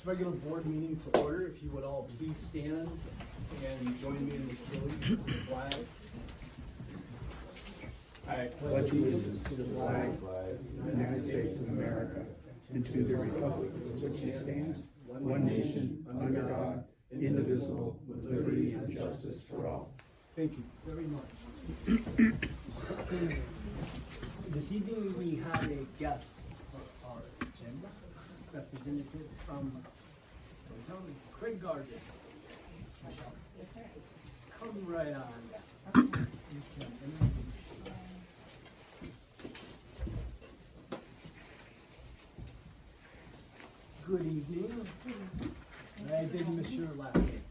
regular board meeting to order. If you would all please stand and join me in the salute to the flag. I pledge allegiance to the flag of the United States of America and to the republic for which it stands, one nation, under God, indivisible, with liberty and justice for all. Thank you very much. This evening we have a guest for our agenda, representative from downtown, Craig Garden. Michelle, come right on. You can introduce. Good evening. I did Monsieur last name.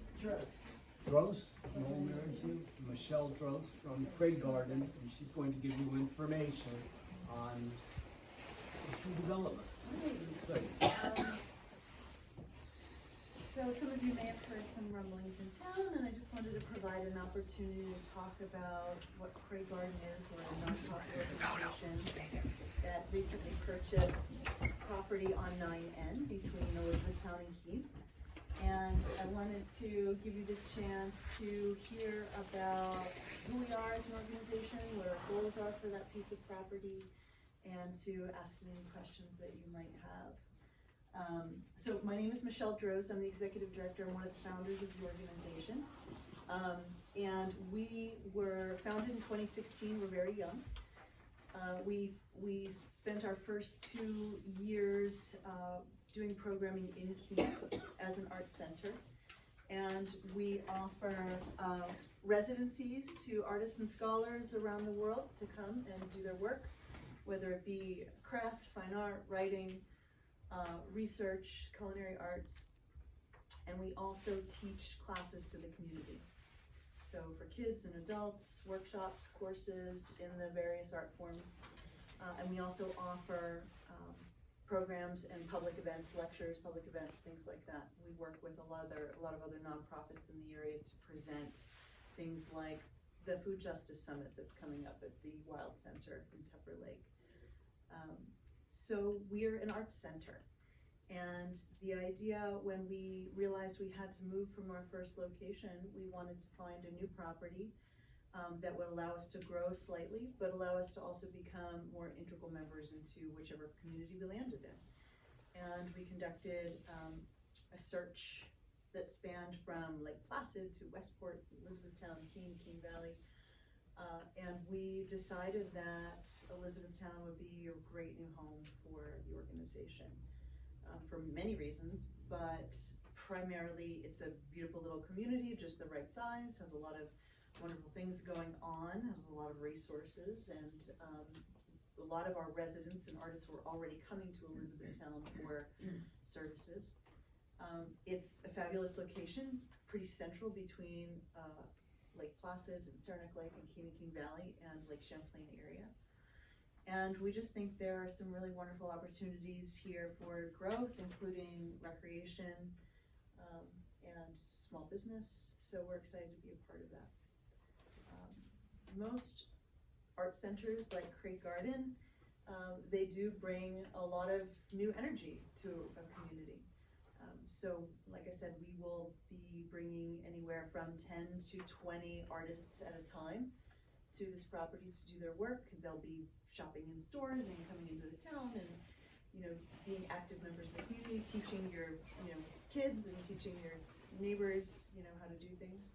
Drost, no marriage you. Michelle Drost from Craig Garden, and she's going to give you information on some development. So some of you may have heard some rumblings in town, and I just wanted to provide an opportunity to talk about what Craig Garden is. We're a nonprofit organization that recently purchased property on 9N between Elizabethtown and Keene. And I wanted to give you the chance to hear about who we are as an organization, what our goals are for that piece of property, and to ask me any questions that you might have. So my name is Michelle Drost. I'm the executive director and one of the founders of the organization. And we were founded in 2016. We're very young. We spent our first 2 years doing programming in Keene as an art center, and we offer residencies to artists and scholars around the world to come and do their work, whether it be craft, fine art, writing, research, culinary arts, and we also teach classes to the community. So for kids and adults, workshops, courses in the various art forms, and we also offer programs and public events, lectures, public events, things like that. We work with a lot of other nonprofits in the area to present things like the Food Justice Summit that's coming up at the Wild Center in Tupper Lake. So we're an arts center. And the idea when we realized we had to move from our first location, we wanted to find a new property that would allow us to grow slightly, but allow us to also become more integral members into whichever community we landed in. And we conducted a search that spanned from Lake Placid to Westport, Elizabethtown, Keene Valley. And we decided that Elizabethtown would be a great new home for the organization for many reasons, but primarily it's a beautiful little community, just the right size, has a lot of wonderful things going on, has a lot of resources, and a lot of our residents and artists were already coming to Elizabethtown for services. It's a fabulous location, pretty central between Lake Placid and Saranac Lake and Keene Valley and Lake Champlain area. And we just think there are some really wonderful opportunities here for growth, including recreation and small business. So we're excited to be a part of that. Most art centers like Craig Garden, they do bring a lot of new energy to a community. So like I said, we will be bringing anywhere from 10 to 20 artists at a time to this property to do their work. They'll be shopping in stores and coming into the town and, being active members of the community, teaching your, kids and teaching your neighbors, how to do things.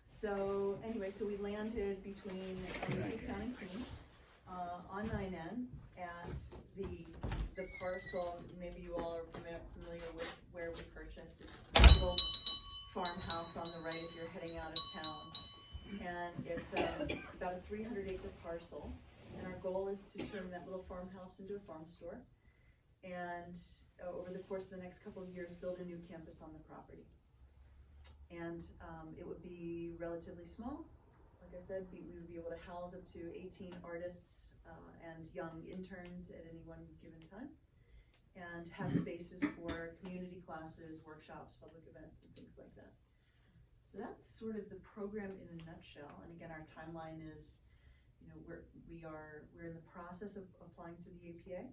So anyway, so we landed between Elizabethtown and Keene on 9N at the parcel. Maybe you all are familiar with where we purchased. It's a little farmhouse on the right if you're heading out of town. And it's about a 300-acre parcel. And our goal is to turn that little farmhouse into a farm store. And over the course of the next couple of years, build a new campus on the property. And it would be relatively small. Like I said, we would be able to house up to 18 artists and young interns at any one given time, and have spaces for community classes, workshops, public events, and things like that. So that's sort of the program in a nutshell. And again, our timeline is, we're in the process of applying to the APA.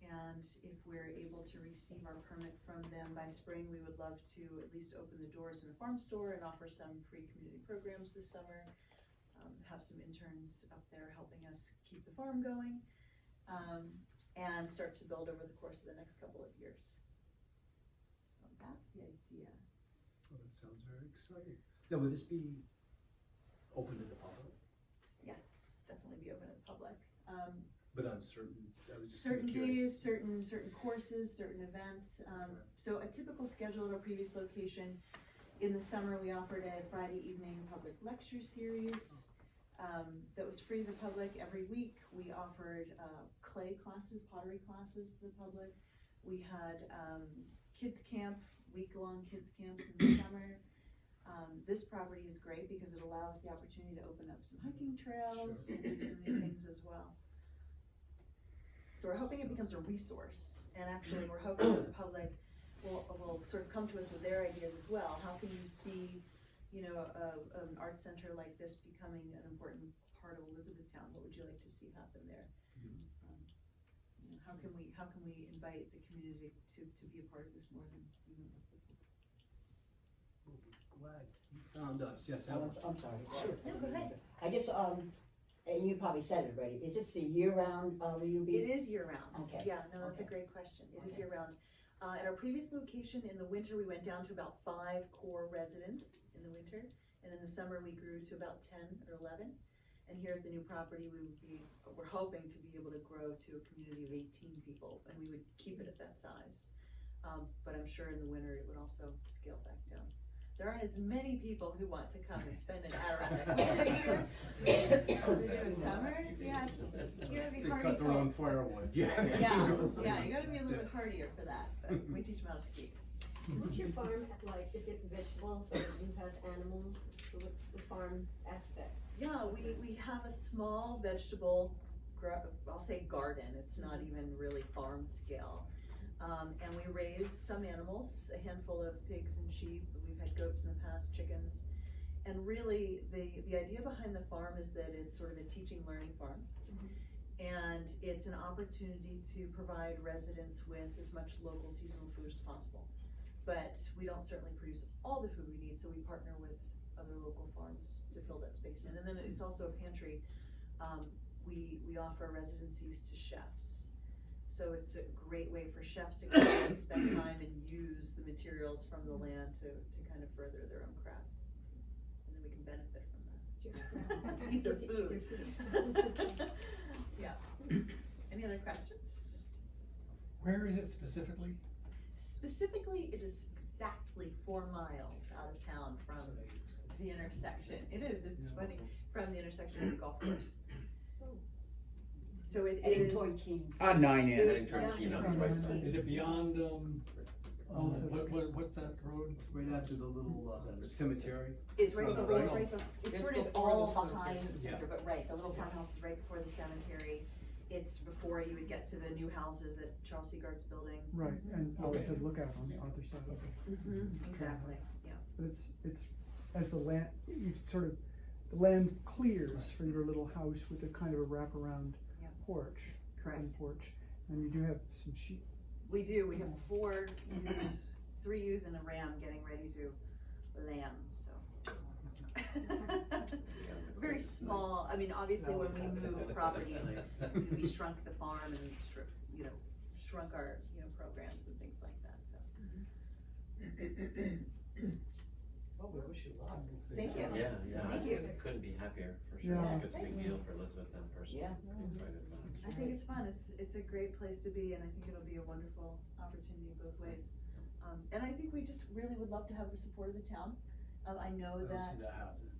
And if we're able to receive our permit from them by spring, we would love to at least open the doors in a farm store and offer some free community programs this summer. Have some interns up there helping us keep the farm going, and start to build over the course of the next couple of years. So that's the idea. Oh, that sounds very exciting. Now, will this be open to the public? Yes, definitely be open to the public. But on certain, I was just Certain curious. days, certain courses, certain events. So a typical schedule at our previous location, in the summer we offered a Friday evening public lecture series that was free to the public every week. We offered clay classes, pottery classes to the public. We had kids camp, week-long kids camps in the summer. This property is great because it allows the opportunity to open up some hiking trails and do some new things as well. So we're hoping it becomes a resource, and actually we're hoping that the public will sort of come to us with their ideas as well. How can you see, you know, an art center like this becoming an important part of Elizabethtown? What would you like to see happen there? You know, how can we invite the community to be a part of this more than even Elizabethtown? We'll be glad you found us. Yes, I'm Alan? sorry. Sure. No, go ahead. I just, and you probably said it already, is this the year-round, UB? It is year-round. Okay. Yeah, no, that's a Okay. great question. It is Okay. year-round. At our previous location, in the winter, we went down to about 5 core residents in the winter, and in the summer, we grew to about 10 or 11. And here at the new property, we're hoping to be able to grow to a community of 18 people, and we would keep it at that size. But I'm sure in the winter, it would also scale back down. There aren't as many people who want to come and spend an Adirondack winter here. In summer, yeah, it's just, you gotta be They hardy cut their own folks. firewood, yeah. Yeah, you gotta be a little bit hardier for that, but we teach them how to ski. What's your farm like? Is it vegetables or do you have animals? So what's the farm aspect? Yeah, we have a small vegetable, I'll say garden, it's not even really farm scale. And we raise some animals, a handful of pigs and sheep, we've had goats in the past, chickens. And really, the idea behind the farm is that it's sort of a teaching learning farm. And it's an opportunity to provide residents with as much local seasonal food as possible. But we don't certainly produce all the food we need, so we partner with other local farms to fill that space in. And then it's also a pantry. We offer residencies to chefs. So it's a great way for chefs to come and spend time and use the materials from the land to kind of further their own craft. And then we can benefit from that. Eat their food. Yeah. Any other questions? Where is it specifically? Specifically, it is exactly 4 miles out of town from the intersection. It is, it's funny, from the intersection of the golf course. So it Heading is. toward Keene. On 9 It end. is- Is it beyond, what's that road? Right after the little cemetery. It's right It's before, it's right- right before, it's It's sort of before all the cemetery. behind the Yeah. cemetery, but right, the little farmhouse is right before the cemetery. It's before you would get to the new houses that Charles Seagard's building. Right, and I always Okay. said look out on the other side of it. Exactly, yeah. But it's, as the land, you sort of, the land clears for your little house with a kind of a wraparound Yeah. porch. Correct. open porch, and you do have some sheep. We do, we have 4 ewes, 3 ewes and a ram getting ready to lamb, so. Very small, I mean, obviously when we moved properties, we shrunk the farm and shrunk our, programs and things like that, so. Well, we wish you luck. Thank you. Yeah, Thank you. Couldn't be happier, for sure. Yeah. I think it's a big deal for Elizabethtown personally. Yeah. I'm excited about it. I think it's fun, it's a great place to be, and I think it'll be a wonderful opportunity both ways. And I think we just really would love to have the support of the town. I know I don't that. see that happening.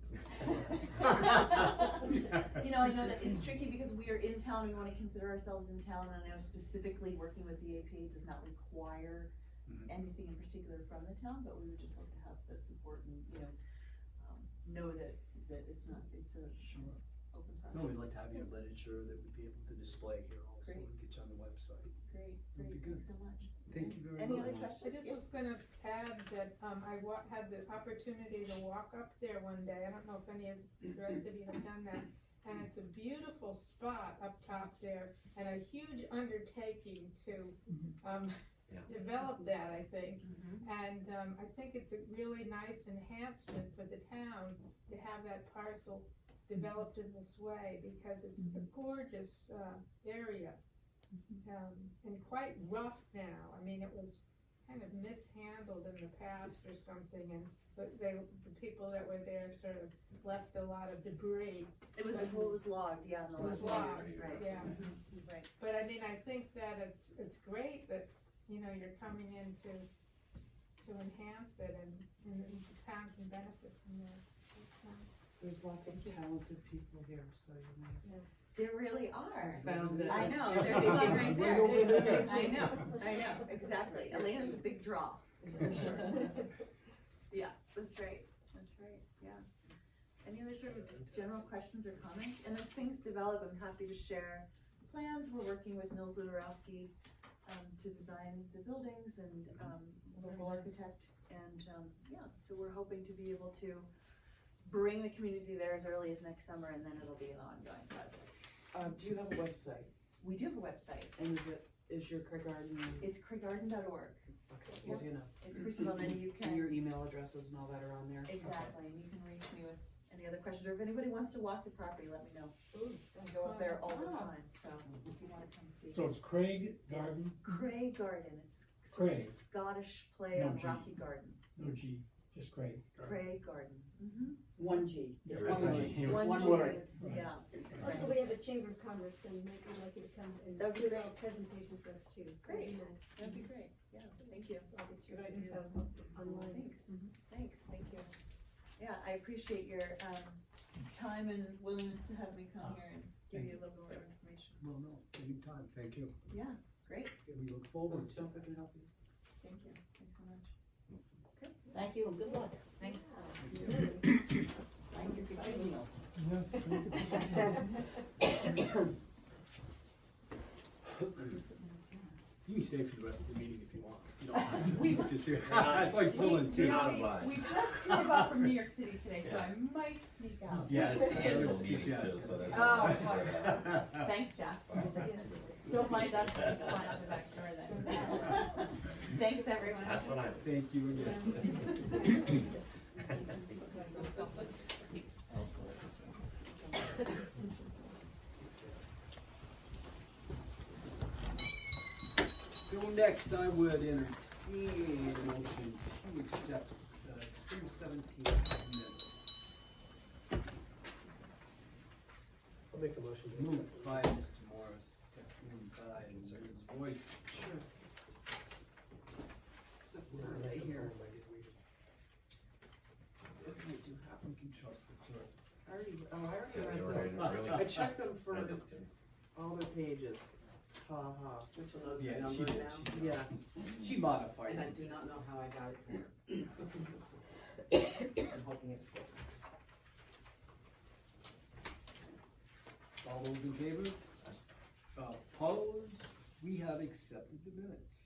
I know that it's tricky because we are in town, we wanna consider ourselves in town, and I know specifically working with the APA does not require anything in particular from the town, but we would just love to have the support and, know that it's a Sure. open No, project. we'd like to have your literature that we'd be able to display here also Great. and get you on the website. Great, Would be good. thanks so much. Thank you very Any much. other I questions? just Yes. was gonna add that, had the opportunity to walk up there one day, I don't know if any of the rest of you have done that, and it's a beautiful spot up top there, and a huge undertaking to, Yeah. develop that, I think. Mhm. And, I think it's a really nice enhancement for the town to have that parcel developed in this way, because it's a gorgeous, area. And quite rough now. I mean, it was kind of mishandled in the past or something, and the people that were there sort of left a lot of debris. It was logged, yeah, in the It was last logged, years, right. yeah. Mhm. Right. But I mean, I think that it's great that, you know, you're coming in to enhance it, and the town can benefit from that. It's nice. There's lots of talented people here, so you know. There really are. Found that. I know, Yes, there's you one can right bring there. over there. I know, exactly. Elena's a big draw, for sure. Yeah, that's right, yeah. Any other sort of just general questions or comments? And as things develop, I'm happy to share plans. We're working with Nils Ludarowski to design the buildings and local architect. And yeah, so we're hoping to be able to bring the community there as early as next summer, and then it'll be an ongoing project. Do you have a website? We do have a website. And is your Craig Garden? It's craiggarden.org. Okay, easy enough. It's pretty simple, and then you And your can, email addresses and all that are on there? exactly, and you can reach me with any other questions, or if anybody wants to walk the property, let me know. Ooh, I go up there all the Ah. time, so if you wanna come see. So it's Craig Garden, Cray Garden, it's sort of Craig. Scottish play No on G. Rocky Garden. no G, just Craig. Cray Garden. Mm-hmm. One G. There is a G. One word. Yeah. Also, we have a Chamber of Commerce, and we'd like you to come and That'd be do a great. little presentation for us too. Great. That'd be nice. That'd be great, yeah, thank you. I'll get your Good idea. info online. Thanks, thank you. Yeah, I appreciate your time and willingness to have me come here and give you a little more information. Well, no, anytime, thank you. Yeah, great, We look forward to Don't it. forget to help you. thank you, thanks so much. Thank you and good luck. Thanks. Thank you for choosing us. Yes, thank you. You can stay for the rest of the meeting if you want. You don't have to. Just here. It's like pulling teeth. Not obliged. We just drove up from New York City today, so I might sneak out. Yeah, it's the annual Let's meeting suggest. too, so that's. Oh, thanks, Jeff. Don't mind us, we slide out the back door then. Thanks, everyone. That's what I. Thank you again. So next, I would entertain a motion to accept December 17th minutes. I'll make a motion. Moved by Mr. Morris, seconded by Ms. Boyce. Sure. Except we're right here. What can we do? How we can trust the clerk? I already Yeah, read you those. already- really? I checked them for I did too. all their pages. Ha ha. Which of those Yeah, are she numbered did. now? She did. Yes. She modified And I it. do not know how I got it here. I'm hoping it's good. All those in favor? Opposed? We have accepted the minutes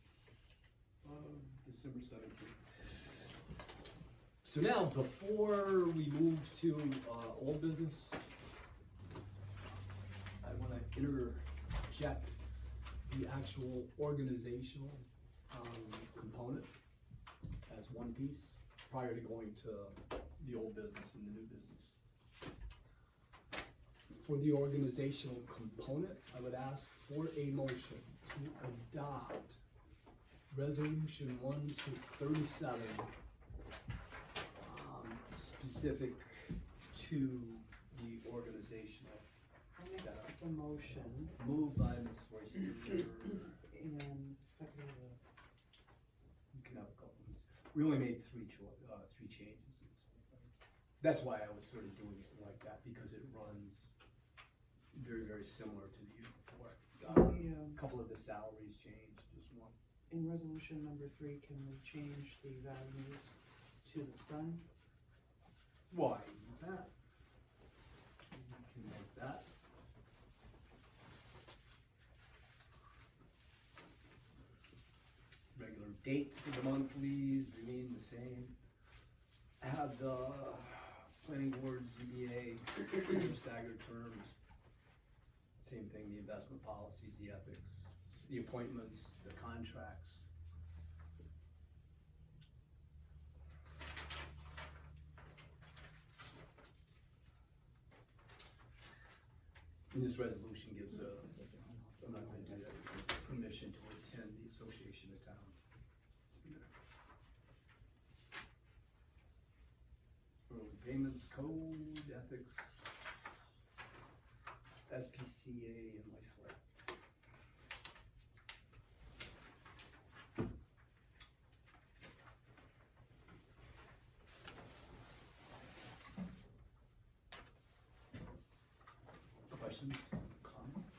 of December 17th. So now, before we move to old business, I want to interject the actual organizational component as one piece prior to going to the old business and the new business. For the organizational component, I would ask for a motion to adopt resolution 1-37, specific to the organizational I make setup. the motion Moved by Ms. Royce. You and if I can have can have a couple of minutes. We only made three changes. That's why I was sort of doing it like that, because it runs very, very similar to the year before. A couple of the salaries changed, just one. in resolution number 3, can we change the values to the sun? Why that? We can make that. Regular dates of the monthlies remain the same. Have the planning board, ZBA, staggered terms. Same thing, the investment policies, the ethics, the appointments, the contracts. And this resolution gives I'm not gonna do that, permission to attend the Association of Towns. Early payments, code, ethics, SPCA, and life flight. Questions, comments?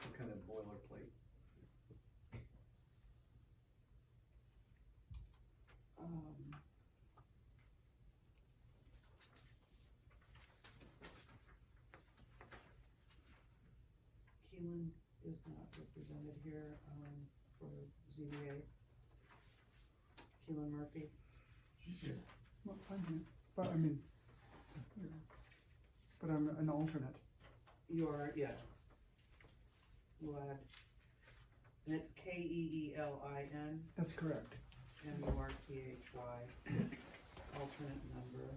What kind of boilerplate? Keelan is not represented here, for ZBA. Keelan Murphy. Sure. Well, I'm here, but I mean, you know, but I'm an alternate. You are, yeah. Lad. And it's Keelin, That's correct. Murphy, alternate member.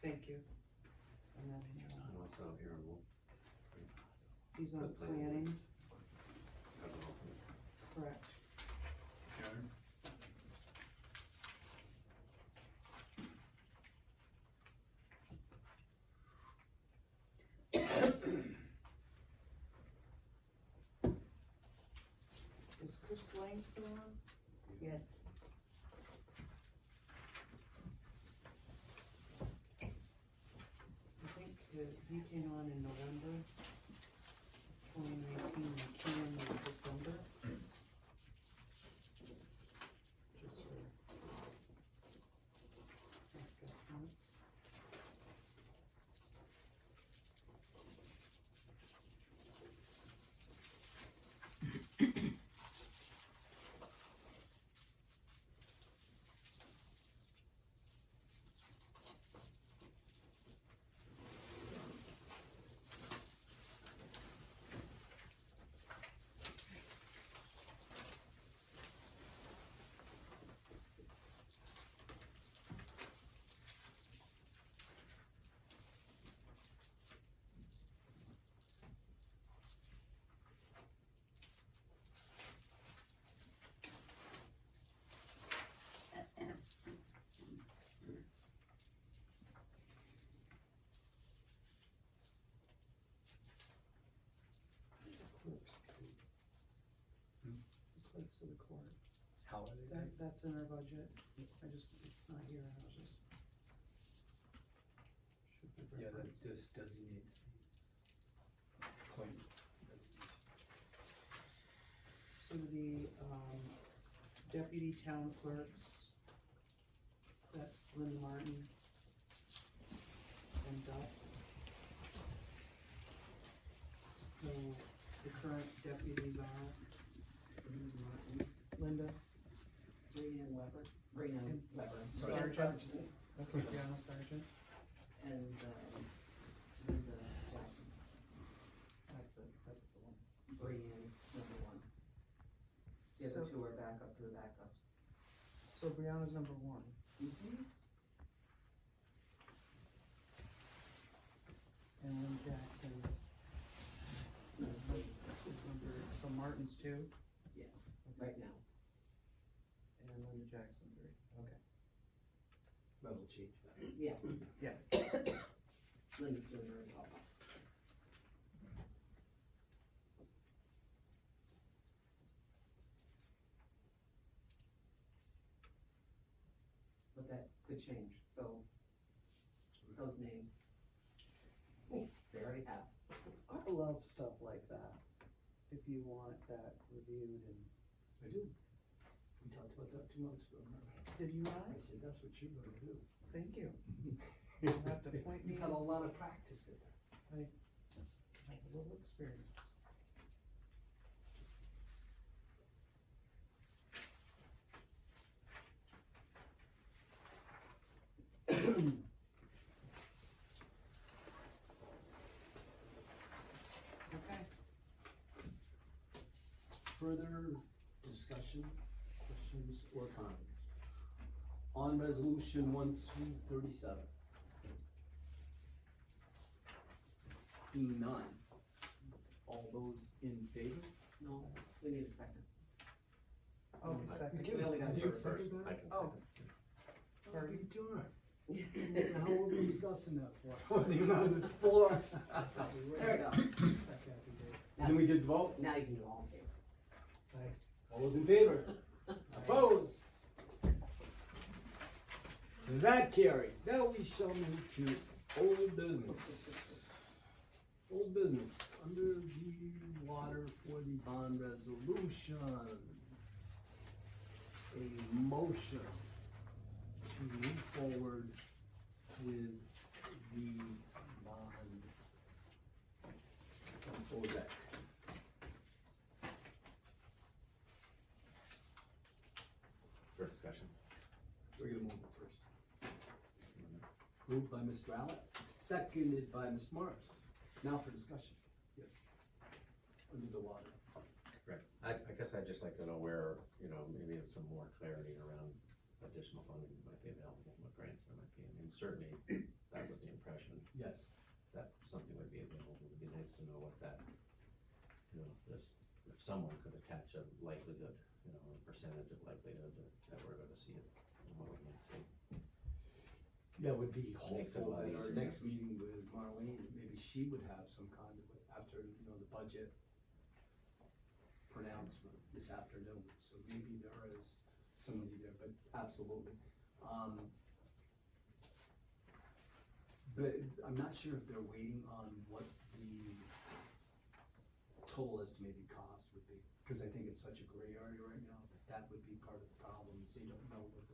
Thank you. And then he's on planning, correct. Karen? Is Chris Lang still on? Yes. I think that he came on in November 2019, and Keelan was December. Just for rough guesstimates. Clerks of the court. How are they paid? That's in our budget. It's not here, I was just. Should be Yeah, that referenced. just designates the appointment. So the, deputy town clerks, that Lynn Martin and Duff. So the current deputies are Linda, Brianna Weber. Brianna Weber. Sergeant, Brianna Sergeant, And, Linda Jackson. That's the one. Brianna, number one. The other So- two are backup to the backups. so Brianna's number one. Mm-hmm. And Lynn Jackson is number, so Martin's two? Yeah, right now. And Linda Jackson three, okay. That'll change that. Yeah. Yeah. Linda's doing very well. But that could change, so those names, they already have. I love stuff like that, if you want that reviewed and. I do. We talked about that 2 months ago, remember? Did you not? I said, that's what you're gonna do. Thank you. You'll have to point me. You've had a lot of practice in that. I Have a little experience. Okay. Further discussion, questions, or comments? On resolution 1-37. Being none, all those in favor? No, we need a second. Oh, second. We only got Do to you do it second first. that? I can Oh. second. What are you doing? How are we discussing that for? I wasn't even on the floor. There we go. Then we did vote. Now you can do all in favor. All those in favor? Opposed? That carries. Now we shall move to old business. Old business, under the water for the bond resolution. A motion to move forward with the bond. What was that? For discussion. We're gonna move it first. Moved by Mr. Allett, seconded by Ms. Morris. Now for discussion. Yes. Under the water. Right. I guess I'd just like to know where, maybe some more clarity around additional funding that might be available, what grants there might be. I mean, certainly, that was the impression, Yes. that something would be available. It would be nice to know what that, if someone could attach a likelihood, a percentage of likelihood that we're gonna see it, and what we might see. That would be Makes it a hopeful lot at our easier. next meeting with Marlene, maybe she would have some kind of, after, the budget pronouncement this afternoon, so maybe there is somebody there, but absolutely. But I'm not sure if they're waiting on what the total estimated cost would be, cause I think it's such a gray area right now, that would be part of the problem, is they don't know what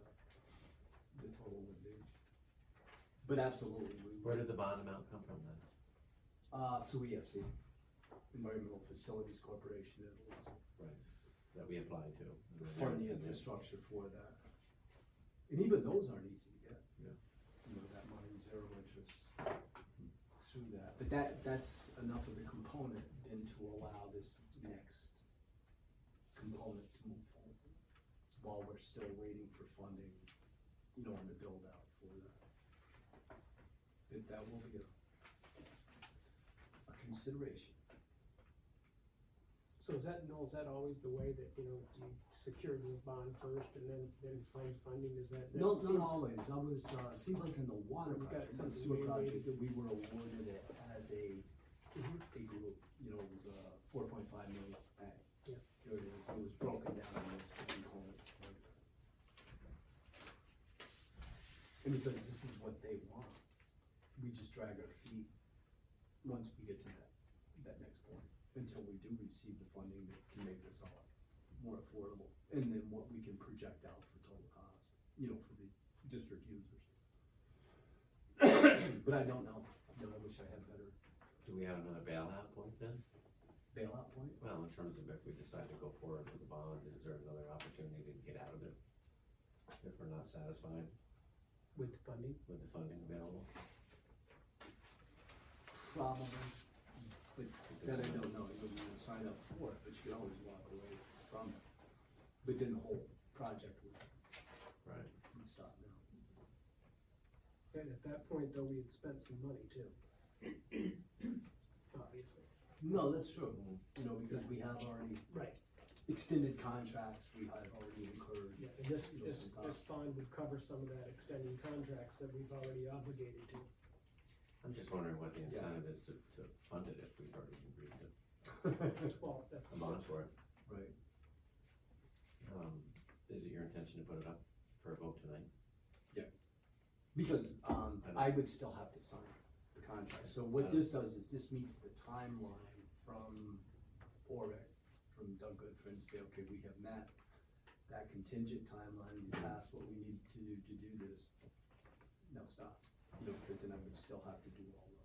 the total would be. But absolutely, Where did the bond amount come from then? so EFC, Environmental Facilities Corporation, Right. That we applied to. fund the infrastructure for that. And even those aren't easy to get. Yeah. That money, zero interest through that. But that's enough of the component then to allow this next component to move forward. While we're still waiting for funding, on the build out for that. That will be a consideration. So is that always the way that, you secure this bond first and then find funding, is that? No, that seems- not always. I was, seems like in the water We got project, the something sewer mandated. project, that we were awarded it as a Mhm. group, it was a 4.5 million bang. Yeah. Here it is, it was broken down in those two components. And because this is what they want, we just drag our feet once we get to that next point, until we do receive the funding that can make this all more affordable, and then what we can project out for total cost, for the district users. But I don't know, I wish I had better Do we have another bailout point then? bailout point. Well, in terms of if we decide to go forward with the bond, is there another opportunity to get out of it? If we're not satisfied With the funding? with the funding available? Probably, but that I don't know, you would sign up for it, but you can always walk away from it. But then the whole project would Right. stop now. And at that point, though, we had spent some money too. Obviously. No, that's true, because we have already Right. extended contracts, we have already incurred. Yeah, and this bond would cover some of that extending contracts that we've already obligated to. I'm just wondering what the Yeah. incentive is to fund it if we've already agreed to Well, that's. a bond for it. Right. Is it your intention to put it up for a vote tonight? Because, I would still have to sign the contract, so what this does is this meets the timeline from ORIC, from Doug Goodfriend, to say, okay, we have met that contingent timeline, we passed what we need to do this. Now stop, because then I would still have to do all the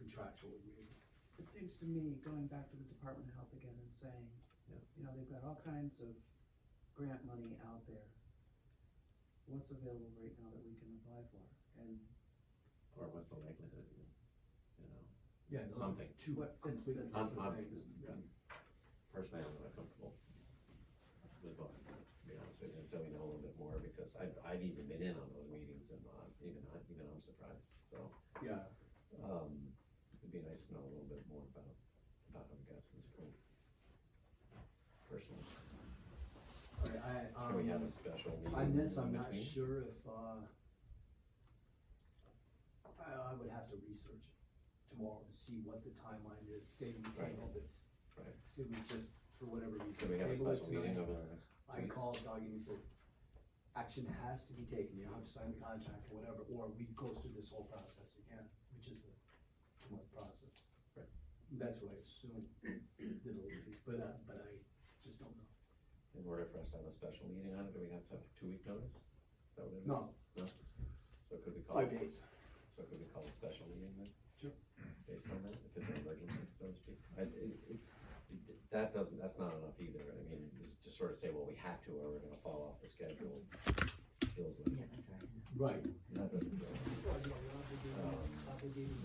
contractual agreements. It seems to me, going back to the Department of Health again and saying, Yeah. you know, they've got all kinds of grant money out there. What's available right now that we can apply for? And Or what's the likelihood, you know, Yeah, those are something. two What fits completely this? different things. Personally, I'm not comfortable with going, to be honest with you, until we know a little bit more, because I've even been in on those meetings and even I'm surprised, so. Yeah, It'd be nice to know a little bit more about how we got to this point. Personally, can we have a special meeting? on this, I'm in not between? sure if, I would have to research it tomorrow to see what the timeline is, say we tabled this. Right. Say we just, for whatever reason, Can we have a table it special meeting tonight. over the next 2 I weeks? called Doug and he said, action has to be taken, you don't have to sign the contract or whatever, or we go through this whole process again, which is a 2-month process. Right. That's what I assume that it'll be, but I just don't know. In order for us to have a special meeting on it, do we have to have 2-week notice? Is that what it is? No. No? So could we call? 5 days. So could we call a special meeting then? Sure. Based on that, if it's an emergency, so to speak? That's not enough either, I mean, just sort of say, well, we have to, or we're gonna fall off the schedule. Feels like. Yeah, that's right. Right. That doesn't feel. Well, you know, you're obligating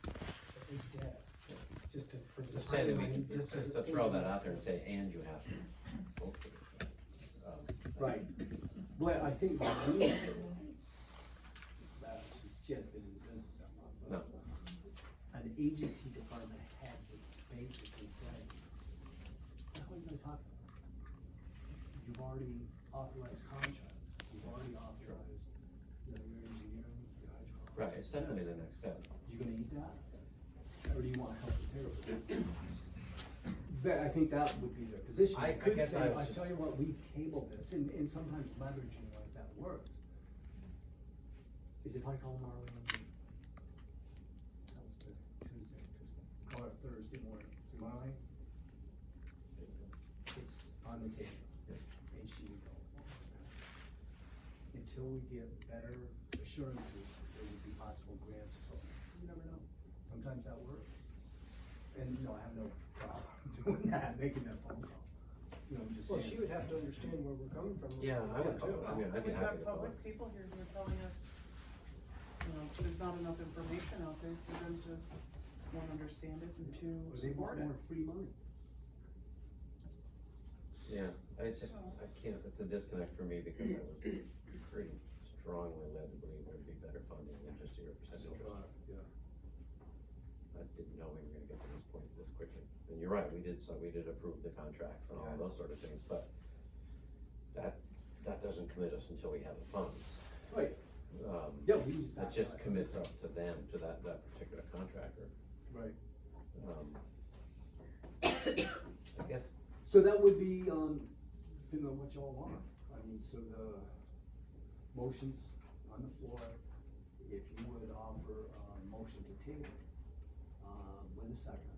at least that, just to, for the. Just say that we can, just just as to it throw says. that out there and say, and you have to. vote for this. Right. Well, I think by doing it, that she hasn't been in the business that long. No. An agency department head would basically say, what are you guys talking about? You've already authorized contracts, you've already authorized, your engineering, your hydraulic. Right, it's definitely the next step. You gonna eat that? Or do you wanna help prepare for it? But I think that would be their position. I could guess say, I was I just- tell you what, we've tabled this, and sometimes leveraging like that works. Is if I call Marlene, that was the Tuesday, call her Thursday morning, say, Marlene, it's on the table, and she would go. Until we get better assurances, there would be possible grants or something, you never know, sometimes that works. And, I have no problem doing that, making that phone call, just Well, saying. she would have to understand where we're coming from. Yeah, I would, too. I mean, I'd be we've happy got to call public it. people here who are telling us, there's not enough information out there for them to, one, understand it, and two, Or they want support it. more free money. Yeah, I can't, it's a disconnect for me because I was pretty strongly led to believe there'd be better funding than just 0% interest. Yeah. I didn't know we were gonna get to this point this quickly. And you're right, we did approve the contracts and all Yeah. those sort of things, but that doesn't commit us until we have the funds. Right, yeah, we use That just commits us to them, to that particular contractor. Right. I guess, So that would be, depending on what y'all want, so the motions on the floor, if you would offer a motion to table, with a second,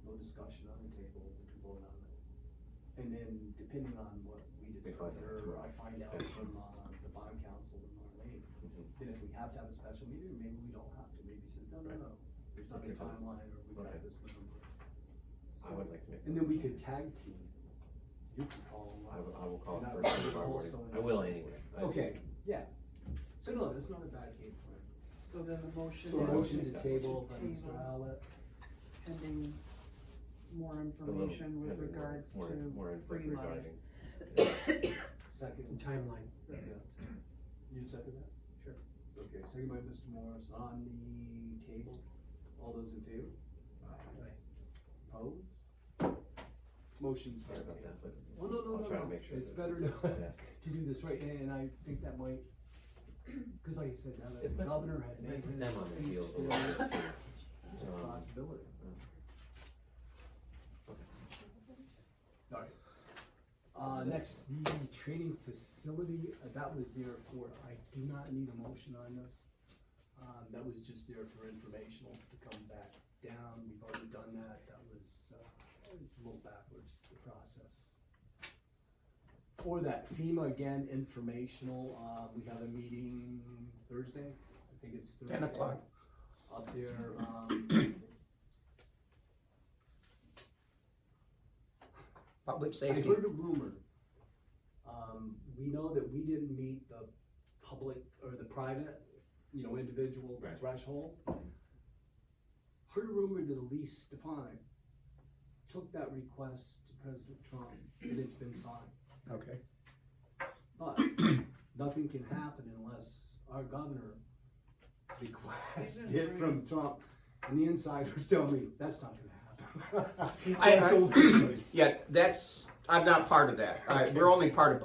no discussion on the table, we can vote on it. And then depending on what we We find determine, out or tomorrow. I find out from, the bond council and Marlene, then if we have to have a special meeting, or maybe we don't have to, maybe says, no, Right. there's not a Okay. timeline, or we've got Okay. this number. I would like to make. And then we could tag team. You could call them. I will call And it I first thing would tomorrow morning. also I will anyway. Okay, yeah. So no, that's not a bad game plan. So then the motion So a is motion to to table by table Mr. Howlett. pending more information with regards to more info free money. regarding. Second. And timeline. Yeah. You second that? Sure. Okay, second by Mr. Morris on the table. All those in favor? Opposed? Motion's Sorry about that, but Well, no, I'll try to make sure. It's that better yes. to do this right, and I think that might, cause like I said, now that It the puts governor had made them his on the speech heels a today, little bit, too. it's a possibility. Alright. Next, the training facility, that was there for, I do not need a motion on this. That was just there for informational to come back down, we've already done that, that was, it's a little backwards, the process. For that FEMA, again, informational, we have a meeting Thursday, I think it's Thursday. 10 o'clock. Up there, public I safety. heard a rumor. We know that we didn't meet the public or the private, individual Right. threshold. Heard a rumor that Elizabethtown took that request to President Trump and it's been signed. Okay, But nothing can happen unless our governor requests it from Trump. And the insiders tell me that's not gonna happen. I told everybody. yeah, I'm not part of that. I'm only part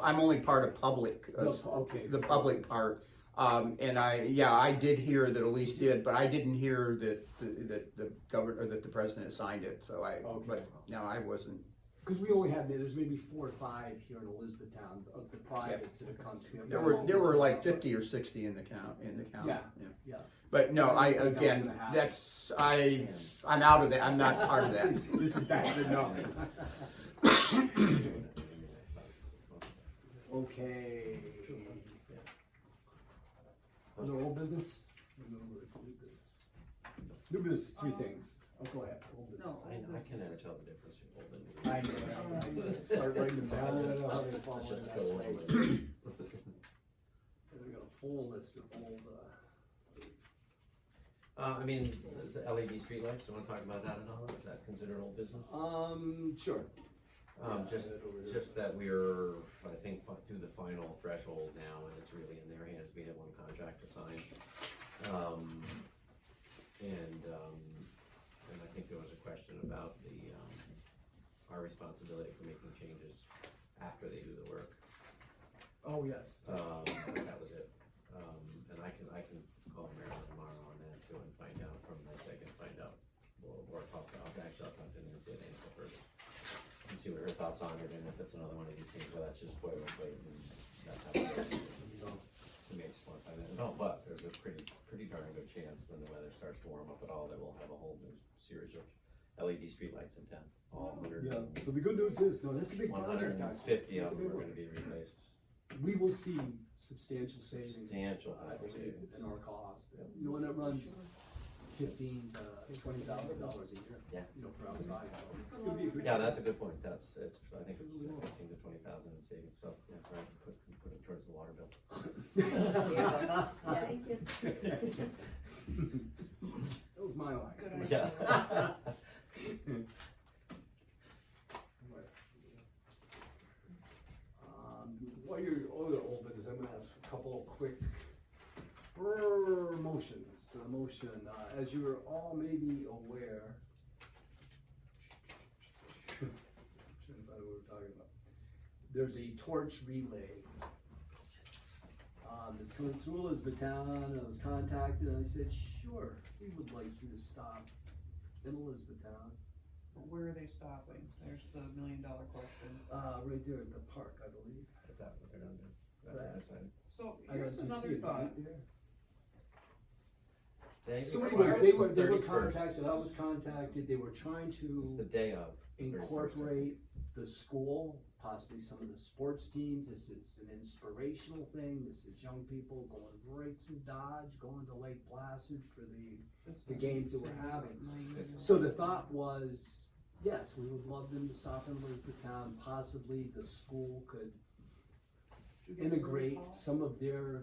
of public, Okay. the public part. And I did hear that Elise did, but I didn't hear that the governor, or that the president signed it, so Okay. but no, I wasn't. Because we only had, there's maybe 4 or 5 here in Elizabethtown of the privates that have come to me. There were like 50 or 60 in the county. Yeah. But no, I didn't think that was gonna happen. I'm out of that, I'm not part of that. This is bad to know. Okay. Other old business? New business, 3 things. Oh, go ahead. Old business. No, I can never tell the difference between old and new. I know. Just start writing them down. I don't know how they fall Let's in just that go way. over it. We got a whole list of old, I mean, is the LED streetlights, you wanna talk about that at all? Is that considered old business? sure. Just that we're, I think, through the final threshold now, and it's really in their hands. We have one contract to sign. And I think there was a question about our responsibility for making changes after they do the work. Oh, yes. That was it. And I can call Marilyn tomorrow on that too and find out from this, I can find out, or I'll talk to Nancy at Angel first. And see what her thoughts on it, and if it's another one of these things where that's just boilerplate, and that's how it goes. To me, I just wanna sign that. No, but there's a pretty darn good chance when the weather starts to warm up at all, that we'll have a whole new series of LED streetlights in town. All 100. Yeah, so the good news is, no, that's a big project, actually. 150 of That's a them big are one. gonna be replaced. We will see substantial savings. Substantial I believe, savings. in our cost. And it runs $15,000 to $20,000 a year. Yeah. For outside, so it's gonna be a good. Yeah, that's a good point. I think it's 15 to 20,000 in savings, so, yeah, right, put it towards the water bill. Thank you. That was my line. Good idea. Yeah. While you're other old business, I'm gonna ask a couple of quick motions. As you're all maybe aware, trying to find what we're talking about. There's a torch relay. It's coming through Elizabethtown. I was contacted and I said, sure, we would like you to stop in Elizabethtown. Where are they stopping? There's the $1 million question. Right there at the park, I believe. Is that what they're gonna do? So I don't here's see another a thought. date there. They So require anyways, it's they the were 31st. contacted, I was contacted, they were trying It's the to day of. the 31st, I think. incorporate the school, possibly some of the sports teams. This is an inspirational thing. This is young people going right through Dodge, going to Lake Placid for the games that we're having. So the thought was, yes, we would love them to stop in Elizabethtown. Possibly the school could integrate some of their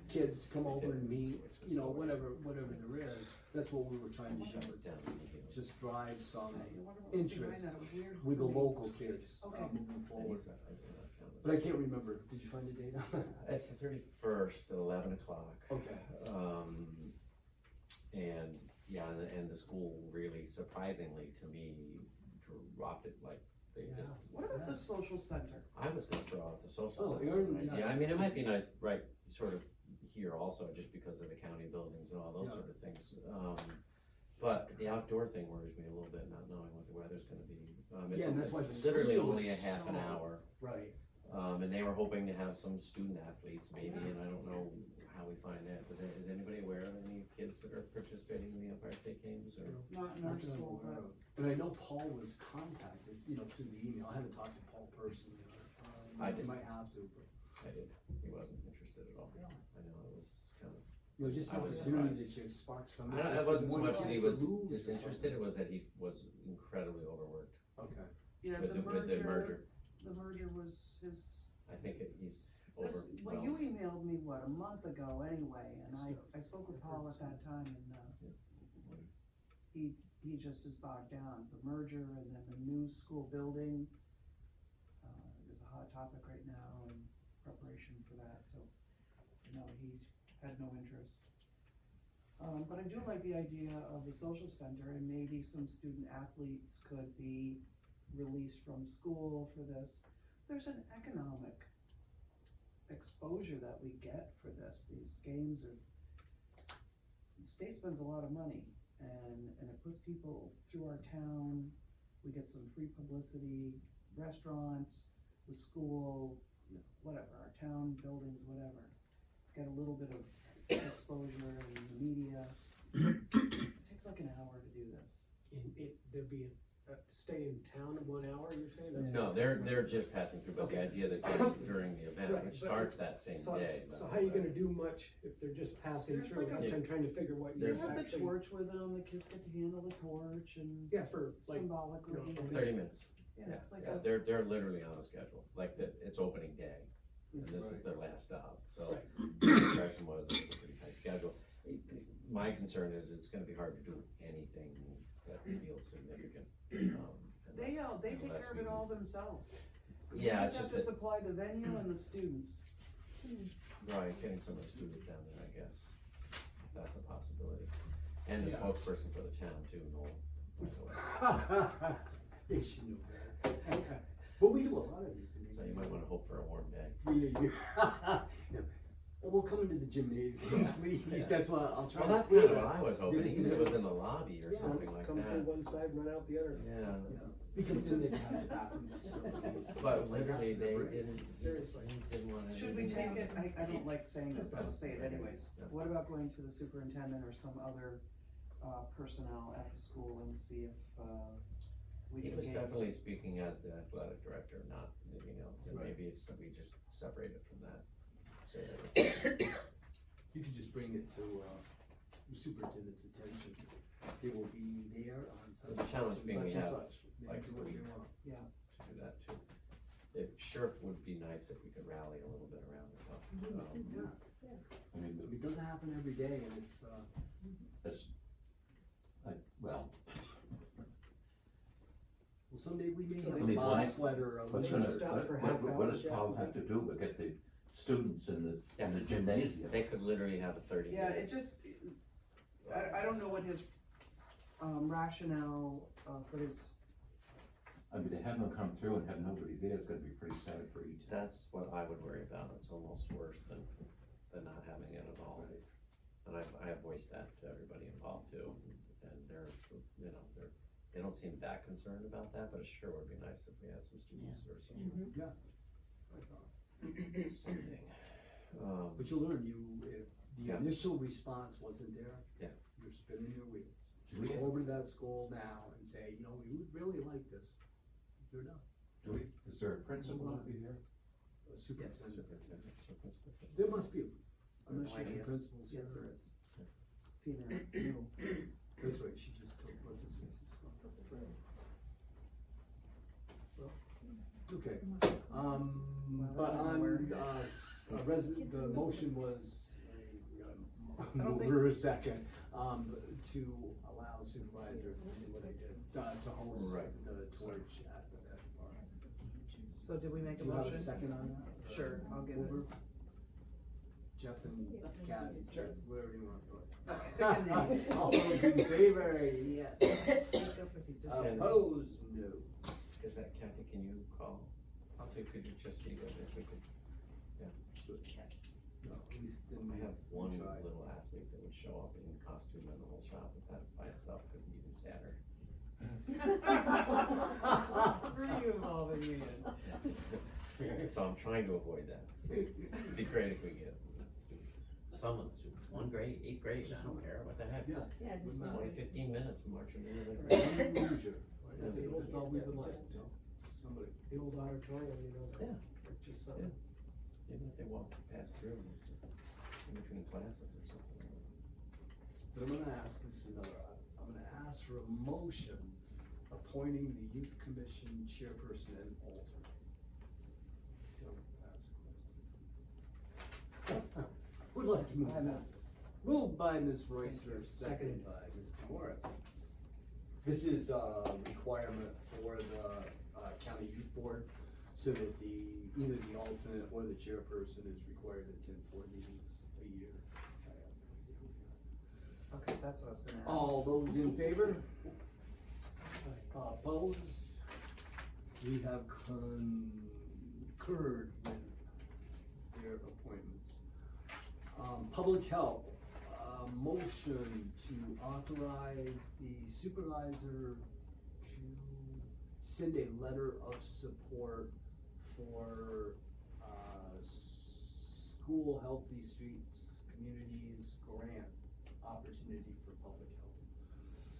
kids to come over and meet, whatever there is. That's what we were trying to do, just drive some interest with the local kids moving forward. But I can't remember, did you find a date on that? It's the 31st at 11 o'clock. Okay. And the school really surprisingly to me dropped it like they just. What about the social center? I was gonna throw out the social Oh, center Aaron, as an idea. yeah. I mean, it might be nice, right, sort of here also, just because of the county buildings and all those Yeah. sort of things. But the outdoor thing worries me a little bit, not knowing what the weather's gonna be. Yeah, and that's why the It's literally school only a was half an so- hour. Right. And they were hoping to have some student athletes maybe, and I don't know how we find that. Is anybody aware of any kids that are participating in the Empire State Games or? Not in our school, but. And I know Paul was contacted, through the email. I haven't talked to Paul personally. I did. Might have to, but, I did. He wasn't interested at all. I know it was kind of. just I an was opportunity that surprised. just sparked some I don't, interest. it wasn't so in much one that he for was moves or disinterested, it something. was that he was incredibly overworked. Okay. Yeah, with the the merger, the merger was his, I think he's this, over, well, you emailed me, what, a month ago anyway, and I spoke with Paul at that time, and, he just is bogged down. The merger and then the new school building, is a hot topic right now in preparation for that, so, no, he had no interest. But I do like the idea of the social center, and maybe some student athletes could be released from school for this. There's an economic exposure that we get for this. These games are, the state spends a lot of money, and it puts people through our town. We get some free publicity, restaurants, the school, whatever, our town buildings, whatever. Get a little bit of exposure in the media. It takes like an hour to do this. And there'd be stay in town 1 hour, you're saying? That's no, what- they're just passing through, but the Okay. idea that during the event, Right, which but- starts that same So, day. so by how are the you way. gonna do much if they're just passing There's through? like a- That's what I'm trying to figure what They you're have the actually. torch with them, the kids get to handle the torch and Yeah, for like, symbolically. you know, and- 30 minutes. Yeah, Yeah, it's like yeah, a, they're literally on a schedule, like it's opening day, and this is their last stop, so the impression was it was a pretty tight schedule. My concern is it's gonna be hard to do anything that feels significant. they take unless care of we- it all themselves. Yeah, You it's just have just to that, supply the venue and the students. right, getting some of the students down there, I guess, that's a possibility. And the Yeah. spokesperson for the town too, Noel, by the way. They should know better. But we do a lot of these. I mean, So you might wanna hope for a warm day. 3 a year. No. Well, we'll come into the gymnasium, please, Yeah. that's what I'll try. Well, to that's clear kinda what that. I was hoping, even if it was in the lobby or Yeah, something like come through that, one side, run out the other. yeah. Yeah, because then they'd have the bathroom facilities. But literally, they Right. didn't, Seriously. didn't wanna. Should we take it, I don't like saying this, but I'll say it Yeah. anyways. Yeah. What about going to the superintendent or some other, personnel at the school and see if, we He can was gain definitely speaking as the athletic director, not, and Right. maybe it's that we just separate it from that. Say that it's, You could just bring it to, the superintendent's attention. They will be there on such and The such challenge and being we such and have, such. They like, can do what they we- want. Yeah. to do that too. It sure would be nice if we could rally a little bit around it though. Yeah, I mean, it doesn't happen every day and it's, that's, well, well, someday we may So have they a need to- bobsled or a. what's They gonna, can stop for half what hour, does Jeff, Paul I have to think. do but get the students in the gymnasium? They could literally have a 30 Yeah, minute. it just, I don't know what his, rationale, for his, I mean, to have them come through and have nobody there is gonna be pretty sad for each. That's what I would worry about, it's almost worse than not having it at all. And I have voiced that to everybody involved too, and they're, they don't seem that concerned about that, but it sure would be nice if we had some students or some, Yeah. something. But you'll learn, if the Yeah. initial response wasn't there. Yeah. You're spinning your wheels. Do we- Go over to that school now and say, we would really like this. They're done. Is there a principal to be here? A superintendent. Superintendent. There must be, I'm No not sure the idea. principal's here. yes, there is. Female, no. That's right, she just told, what's his name? Well, okay, but on, the motion was, we got a mover a second, to allow supervisor to do what I did, to host Right. the torch at the bar. So did we make a Do you have a motion? second on that? Sure, I'll give it. Mover? Jeff and Kathy, Sure. whatever you want to put. Okay, pick a name. All those in favor, yes. Speak up if you disagree. Opposed, no. Is that Kathy, can you call? So could you just see that if we could, No, at least then I we have one tried. little athlete that would show up in costume in the whole shop, but that by itself could be even sadder. For you, all the union. So I'm trying to avoid that. It'd be great if we get some of the students, 1 grade, 8th grade, I don't care, what the heck. Yeah. Yeah, just Wouldn't Only matter. 15 minutes marching into the Leisure. That's all we would like, somebody. The old auditorium, Yeah. just something. Even if they walk past through in between classes or something. But I'm gonna ask, this is another, I'm gonna ask for a motion appointing the youth commission chairperson and alternate. Joe, ask a question. Would like to move that. Moved by Ms. Royster, seconded by Mr. Morris. This is a requirement for the county youth board, so that either the alternate or the chairperson is required to attend 4 meetings a year. Okay, that's what I was gonna ask. All those in favor? Opposed? We have concurred with their appointments. Public health, motion to authorize the supervisor to send a letter of support for, school healthy streets, communities grant opportunity for public health.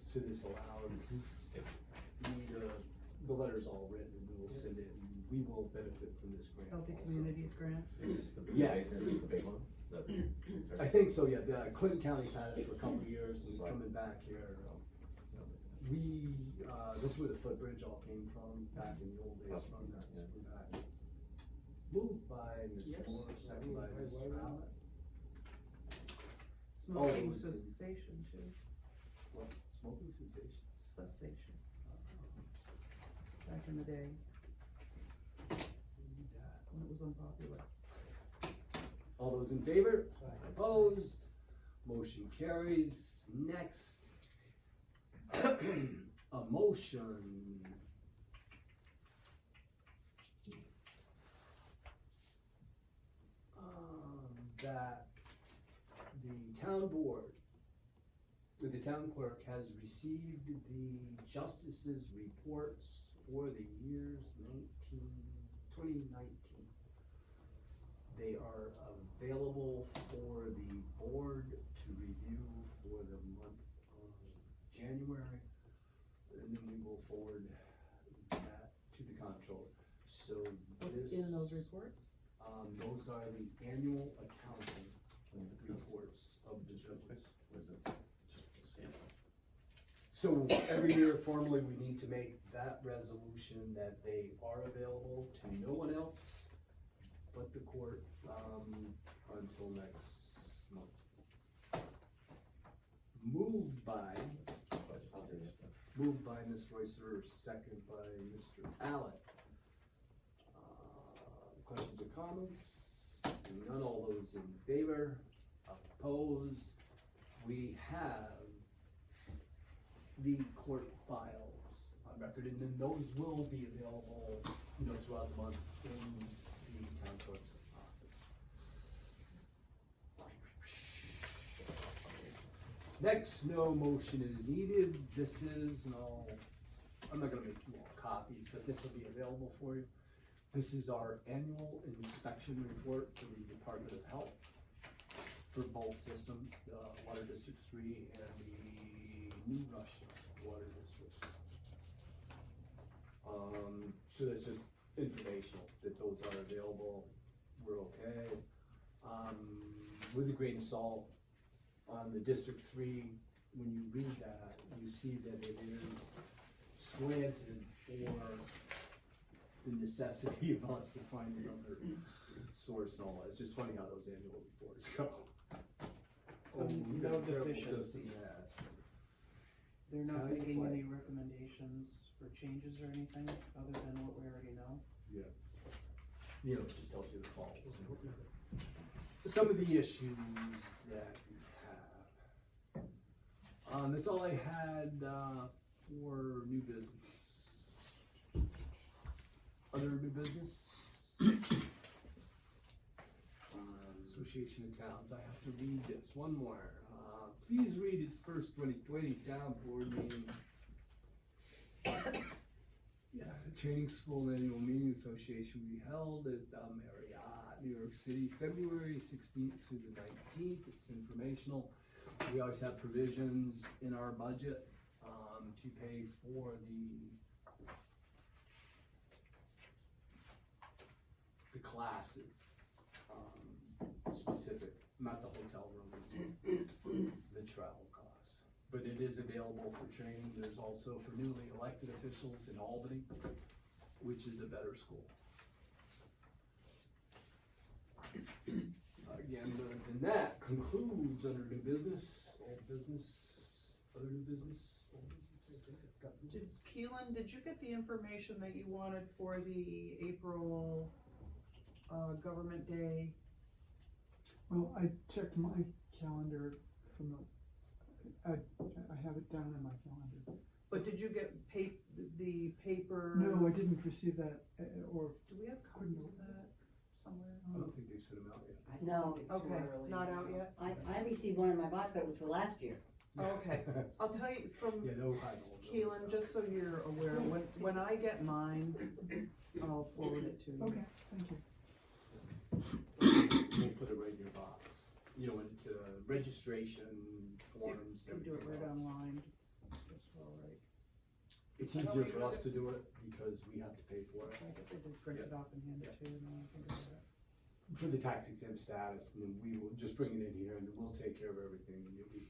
So this allows me to, the letter's all written, and we will send it, and we will benefit from this grant Healthy also. Communities Grant? Is this the big, Yes. this is the big one? I think so, yeah, the Clinton County's had it for a couple of years, and it's coming back here. That's where the footbridge all came from, back in the old days, from that, so we're back. Moved by Mr. Moore, second by Mr. Allen. Smoking Oh, cessation too. What, smoking cessation? Cessation. Back in the day, when it was unpopular. All those in favor? Opposed? Motion carries. Next, a motion that the town board, with the town clerk, has received the justices' reports for the years 2019. They are available for the board to review for the month of January, and then we will forward that to the comptroller. So What's this, in those reports? those are the annual accounting reports of the judges. Was it just a sample? So every year formally, we need to make that resolution that they are available to no one else but the court, until next month. Moved by Ms. Roycer, second by Mr. Allen. Questions or comments? Seeing none, all those in favor? Opposed? We have the court files on record, and then those will be available, throughout the month in the town clerk's office. Next, no motion is needed. This is, I'm not gonna make you all copies, but this will be available for you. This is our annual inspection report for the Department of Health for both systems, the Water District 3 and the New Rush Water District. So that's just informational, that those are available, we're okay. With a grain of salt, on the District 3, when you read that, you see that it is slanted for the necessity of us to find another source and all that. It's just funny how those annual reports go. So we've no got a terrible system, deficiencies. yes. They're not Tell you making what. any recommendations for changes or anything, other than what we already know? Yeah. It just tells you the faults. Some of the issues that you have. That's all I had, for new business. Other new business? Association of Towns, I have to read this, one more. Please read its first 2020 town board meeting. Yeah, the training school annual meeting association we held at Marriott, New York City, February 16th through the 19th. It's informational. We always have provisions in our budget to pay for the classes, specific, not the hotel rooms, the travel costs. but it is available for training. There's also for newly elected officials in Albany, which is a better school. Again, other than that, concludes under new business, old business, other new business, old business, I think I've got new business. Keelan, did you get the information that you wanted for the April, Government Day? Well, I checked my calendar from the, I have it down in my calendar. But did you get the paper? No, I didn't receive that, or Do we have copies of that somewhere? I don't think they've sent them out yet. No, Okay, not out yet? I received one in my box, but it was for last year. Okay, I'll tell you from Yeah, they'll hide all those. Keelan, just so you're aware, when I get mine, I'll forward it to you. okay, thank you. We'll put it right in your box, you know, into registration forms. You can do it everything right else. online as well, right? It's easier for us to do it because we have to pay for it. So I guess I did print it off and hand it to you, and then I can do that. For the tax exempt status, and then we will just bring it in here and we'll take care of everything and you'll be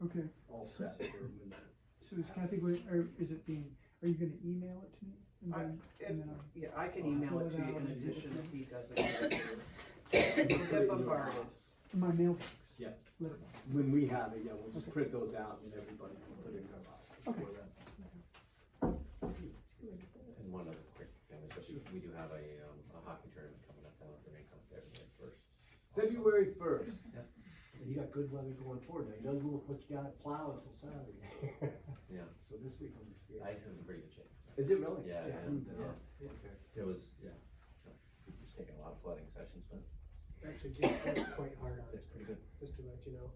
Okay, all set for when that. so is Kathy going, or is it being, are you gonna email it to me? And then I'll- Yeah, I can email it to you in addition if he doesn't. We'll get bombarded. in my mailbox? Yeah. Letterbox. When we have it, yeah, we'll just print those out and everybody can put it in their boxes Okay. for that. And one other quick thing is that we do have a hockey tournament coming up down at the rink on February first. February first. Yep. And you got good weather going forward now. It doesn't look like you got to plow until Saturday. Yeah. So this week I'm just. Ice is in pretty good shape. Is it really? Yeah, Yeah. Okay. It was, yeah. Just taking a lot of flooding sessions, but Actually, Jake worked quite hard on it, it's pretty good. just to let you know.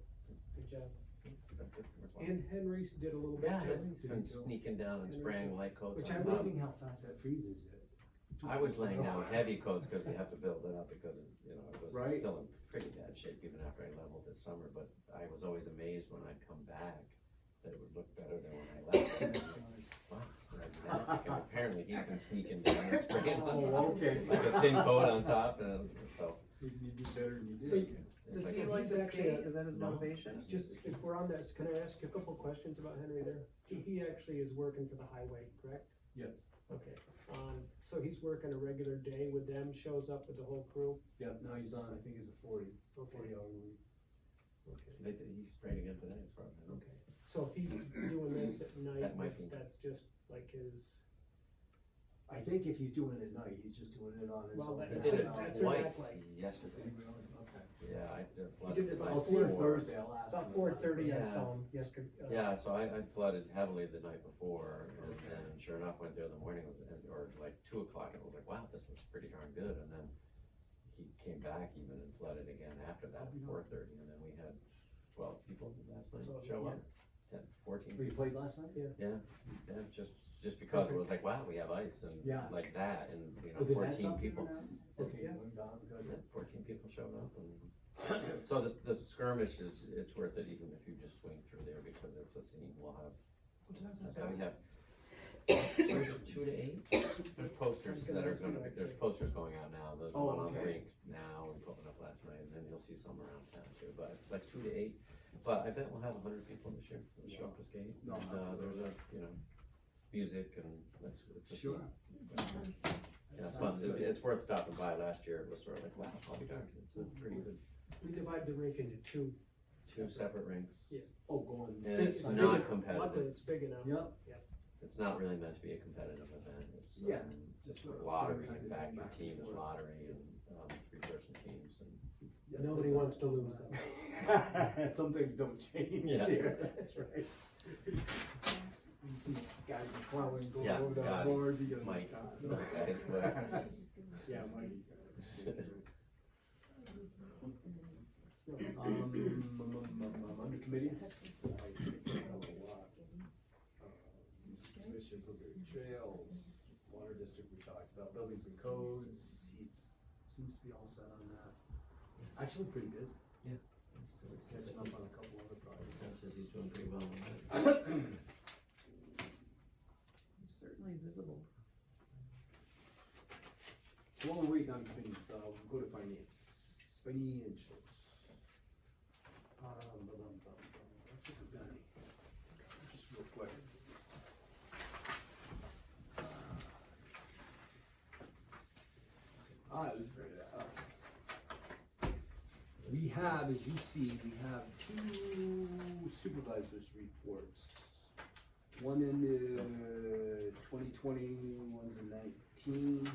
Good job. And And Henry did a little bit yeah, too. he's been sneaking down and spraying light coats Which on I top. Amazing how fast that freezes it. I was laying down heavy coats because you have to build it up because, you know, it was Right. still in pretty bad shape even after I leveled this summer, but I was always amazed when I'd come back that it would look better than when I left. Wow, so apparently he's been sneaking down and spraying on Oh, top, okay. like a thin coat on top, and so. You do better than you So did. Does it's he like- like to He's actually skate? Is that his No. motivation? Just, if we're on this, can I ask you a couple questions about Henry there? He actually is working for the highway, correct? Yes. Okay, so he's working a regular day with them, shows up with the whole crew? Yeah, now he's on, I think it's a 40 Okay, hour week. okay, He sprayed again today as far as I know. okay. So if he's doing this at night, That might be- that's just like his, I think if he's doing it at night, he's just doing it on his Well, own. that- He did it That's what twice it's like. yesterday. Okay. Yeah, I He did it by I'll see him 4. Thursday, I'll ask him. about 4:30 I Yeah. saw him yesterday. Yeah, so I flooded heavily the night before, and then sure enough, went there in the morning, or like 2 o'clock, and I was like, wow, this looks pretty darn good, and then he came back even and flooded again after that at 4:30, and then we had 12 people last night 12, show yeah. up, 10, 14. Oh, you played last night? Yeah, just because it was like, wow, we have ice, and Yeah. like that, and, you know, Oh, they had 14 something people. or not? Okay, Yeah. went down, good. Yeah, 14 people showed up, and so the skirmish it's worth it even if you just swing through there because it's a scene. We'll have, so we have 2 to 8. There's posters that are gonna be, there's posters going out now. There's Oh, one on the okay. rink now, we put one up last night, and then you'll see some around town too, but it's like 2 to 8. But I bet we'll have 100 people this year that show up to skate, No, and there's a, you know, music and it's a Sure. scene. Yeah, it's fun. It's worth stopping by. Last year it was sort of like, wow, I'll be darned. It's a pretty good, We divide the rink into two. 2 separate rinks. Yeah. Oh, going. And it's big not enough. competitive. Not that it's big enough. Yep. It's not really meant to be a competitive event. It's Yeah, just sort a of lottery. kind of In fact, thing your back team and is forth. lottery and 3-person teams and. Nobody wants to lose them. Some things don't change Yeah. here, that's right. You see guys plowing, going Yeah, over the Scotty, boards, he goes. Mike, "Stop." those guys, but- Yeah, Mike. Under committees. Commission, Blueberry Trails, Water District, we talked about, buildings and codes, seems to be all set on that. Actually, pretty busy. Catching up on a couple other projects. Says he's doing pretty well on that. It's certainly visible. So while we're waiting on committees, we'll go to financials. That's what we've got. We have, as you see, we have two supervisors' reports. One in the 2020, one's in 19.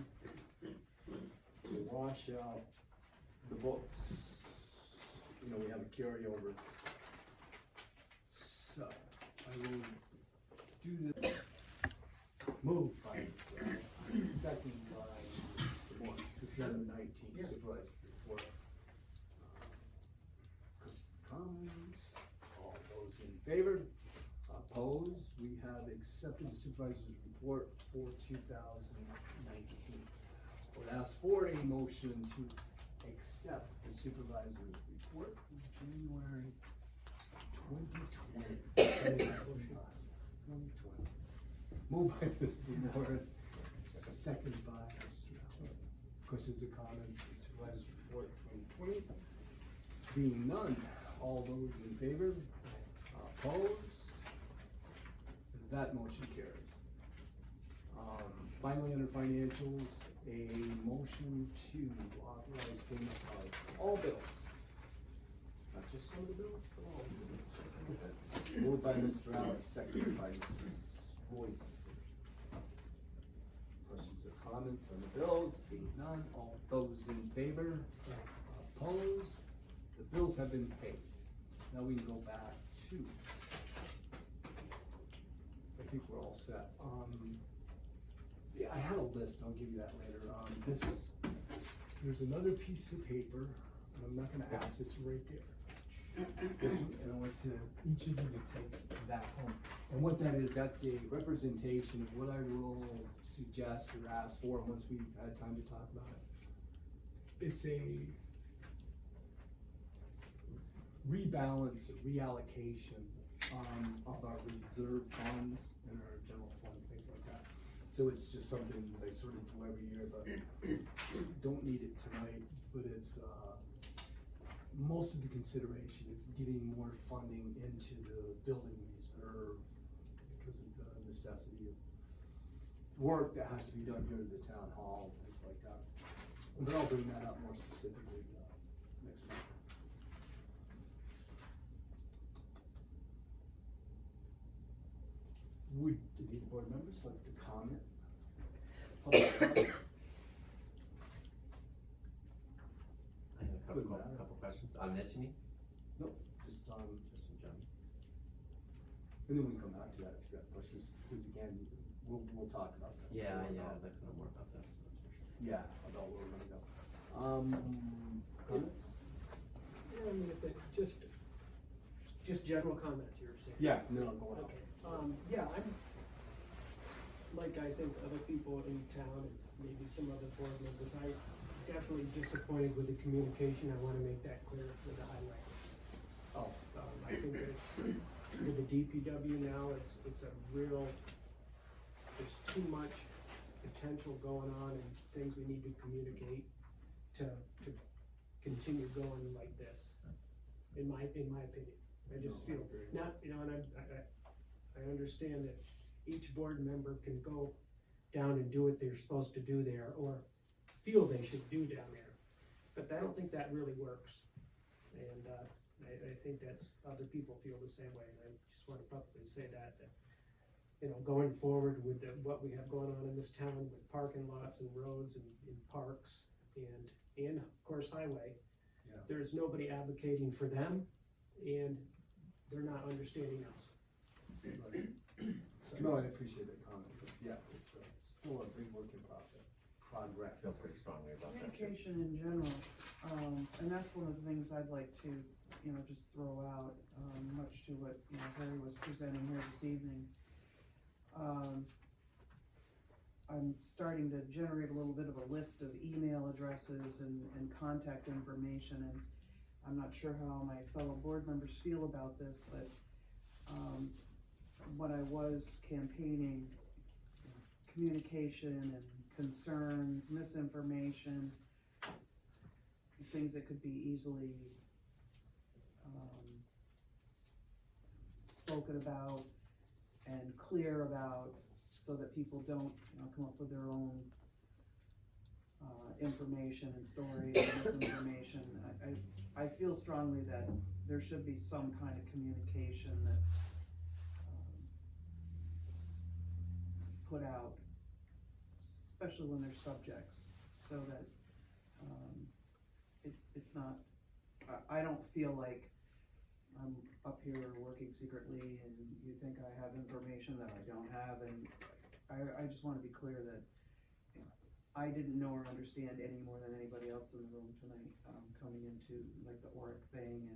To wash out the books, you know, we have a carryover. So, I will do this. Moved by Mr. Allen, second by Mr. Moore. This is number 19, supervisor report. Comments, all those in favor? Opposed? We have accepted the supervisor's report for 2019. I would ask for a motion to accept the supervisor's report for January 2020. Moved by Mr. Morris, second by Mr. Allen. Questions or comments, the supervisor's report 2020? Being none, all those in favor? Opposed? That motion carries. Finally, under financials, a motion to authorize payment of all bills. Not just some of the bills, but all of the bills. Moved by Mr. Alex, seconded by Mrs. Royce. Questions or comments on the bills? Being none, all those in favor? Opposed? The bills have been paid. Now we can go back to, I think we're all set. Yeah, I had a list, I'll give you that later. There's another piece of paper, and I'm not gonna ask, it's right there. This one, and I want each of you to take that home. And what that is, that's a representation of what I will suggest or ask for once we've had time to talk about it. It's a rebalance, a reallocation of our reserve funds and our general fund, things like that. So it's just something that I sort of do every year, but don't need it tonight. But it's most of the consideration is getting more funding into the building reserve because of the necessity of work that has to be done here at the town hall, things like that. But I'll bring that up more specifically next week. Would any board members like to comment? Public comment? I have a couple questions on this, you mean? Nope, just in general. and then we can come back to that if you have questions, because again, we'll talk about that. Yeah, I'd like to know more about this, that's for sure. Yeah, about where we're gonna go. Comments? Yeah, I mean, if it, just general comments you were saying. Yeah, no, go on. Okay, yeah, I'm, like I think other people in town, maybe some other board members, I definitely disappointed with the communication, I wanna make that clear with the highway. Oh, I think that it's, with the DPW now, it's a real, there's too much potential going on and things we need to communicate to continue going like this, in my opinion. I just feel, not, you know, and I understand that each board member can go down and do what they're supposed to do there, or feel they should do down there, but I don't think that really works. And, I think that's, other people feel the same way, and I just wanna publicly say that, you know, going forward with what we have going on in this town with parking lots and roads and parks and of course highway, yeah. there's nobody advocating for them, and they're not understanding us. Right. No, I appreciate that comment, but yeah, it's still a big work in progress. I feel pretty strongly about that. Communication in general, and that's one of the things I'd like to, you know, just throw out, much to what, you know, Harry was presenting here this evening. I'm starting to generate a little bit of a list of email addresses and contact information, and I'm not sure how my fellow board members feel about this, but when I was campaigning, communication and concerns, misinformation, things that could be easily spoken about and clear about, so that people don't, you know, come up with their own information and stories and misinformation. I I feel strongly that there should be some kind of communication that's, put out, especially when there's subjects, so that, it's not, I don't feel like I'm up here working secretly and you think I have information that I don't have, and I just wanna be clear that, you know, I didn't know or understand any more than anybody else in the room tonight, coming into like the ORIC thing,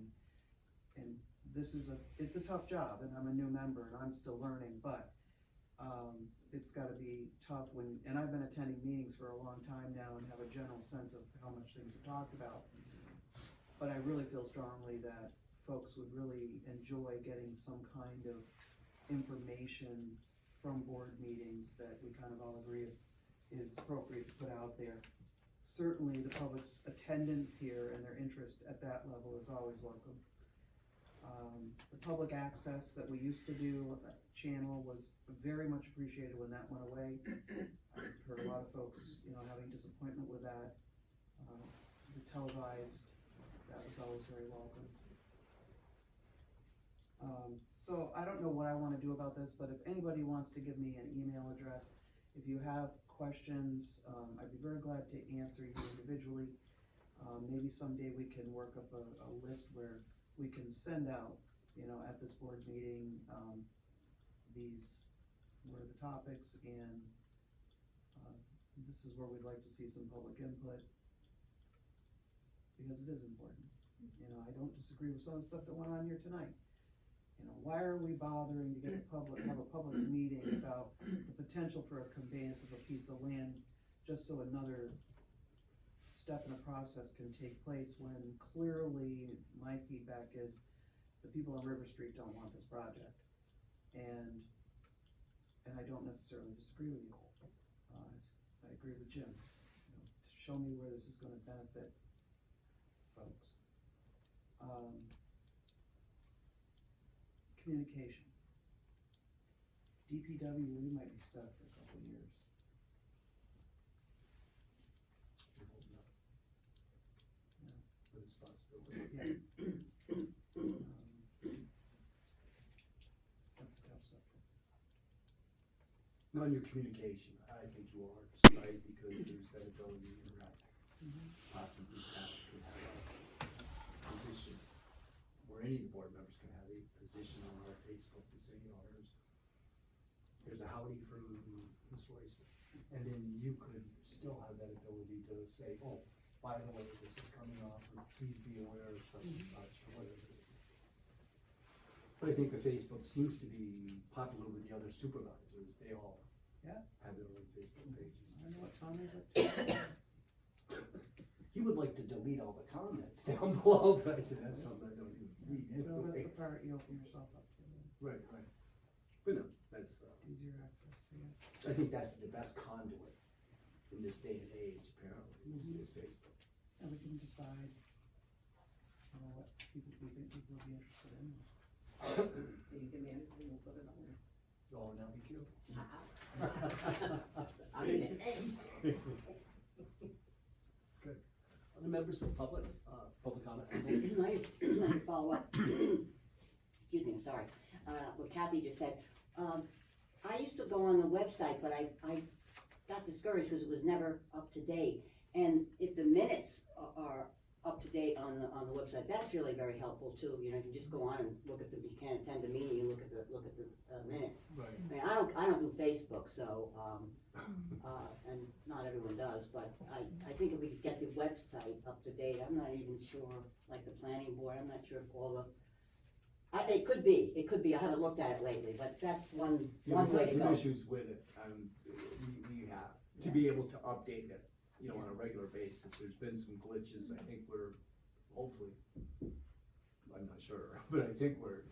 and this is it's a tough job, and I'm a new member and I'm still learning, but, it's gotta be tough when, and I've been attending meetings for a long time now and have a general sense of how much things are talked about. But I really feel strongly that folks would really enjoy getting some kind of information from board meetings that we kind of all agree is appropriate to put out there. Certainly the public's attendance here and their interest at that level is always welcome. The public access that we used to do, channel, was very much appreciated when that went away. I've heard a lot of folks, you know, having disappointment with that. The televised, that was always very welcome. So I don't know what I wanna do about this, but if anybody wants to give me an email address, if you have questions, I'd be very glad to answer you individually. Maybe someday we can work up a list where we can send out, you know, at this board meeting, these were the topics, and this is where we'd like to see some public input, because it is important. You know, I don't disagree with some of the stuff that went on here tonight. You know, why are we bothering to get have a public meeting about the potential for a conveyance of a piece of land, just so another step in a process can take place, when clearly my feedback is the people on River Street don't want this project. And I don't necessarily disagree with you. I agree with Jim. You know, to show me where this is gonna benefit folks. Communication. DPW, we might be stuck for a couple of years. Yeah. That's a tough subject. On your communication, I think you are right, because there's that ability to interact. Possibly that could have a position, or any of the board members can have a position on our Facebook to say, you know, there's a howdy from Ms. Royce. And then you could still have that ability to say, oh, by the way, this is coming off, or please be aware of such and such, or whatever it is. But I think the Facebook seems to be popular with the other supervisors. They all have their own Facebook pages. I know what Tommy's up to. He would like to delete all the comments down below, but I said, that's something I don't even read anyway. Well, that's the part you open yourself up to. Right. But no, that's, Easier access to you. I think that's the best conduit in this day and age, apparently, is Facebook. And we can decide, you know, what we think people will be interested in. You can manage it, we'll put it on there. Oh, now be cute. I mean, Good. Other members of public comment? I follow up, excuse me, I'm sorry, what Kathy just said. I used to go on the website, but I got discouraged because it was never up to date. And if the minutes are up to date on the website, that's really very helpful too. You know, you can just go on and look at you can't attend the meeting, you look at the minutes. Right. I mean, I don't do Facebook, so, and not everyone does, but I think if we could get the website up to date, I'm not even sure, like the planning board, I'm not sure if all the, it could be, I haven't looked at it lately, but that's one way We've had to some go. issues with it, we have, to be able to update it, you know, on a regular basis. There's been some glitches. I think we're, hopefully, I'm not sure, but I think we're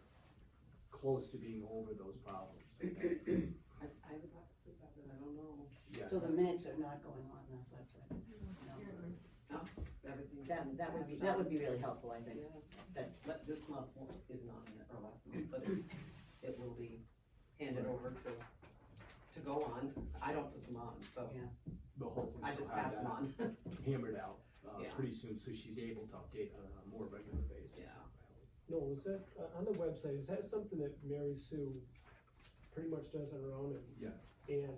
close to being over those problems. I haven't talked to Sue about it, I don't know. Yeah. So the minutes are not going on the website. No, everything's. That would be really helpful, I think. Yeah, but this month isn't on it, or last month, but it will be handed over to go on. I don't put them on, so Yeah. But hopefully I she'll just have pass them that on. hammered out. Yeah. pretty soon, so she's able to update on a more regular basis. Yeah. No, is that, on the website, is that something that Mary Sue pretty much does on her own and? Yeah. And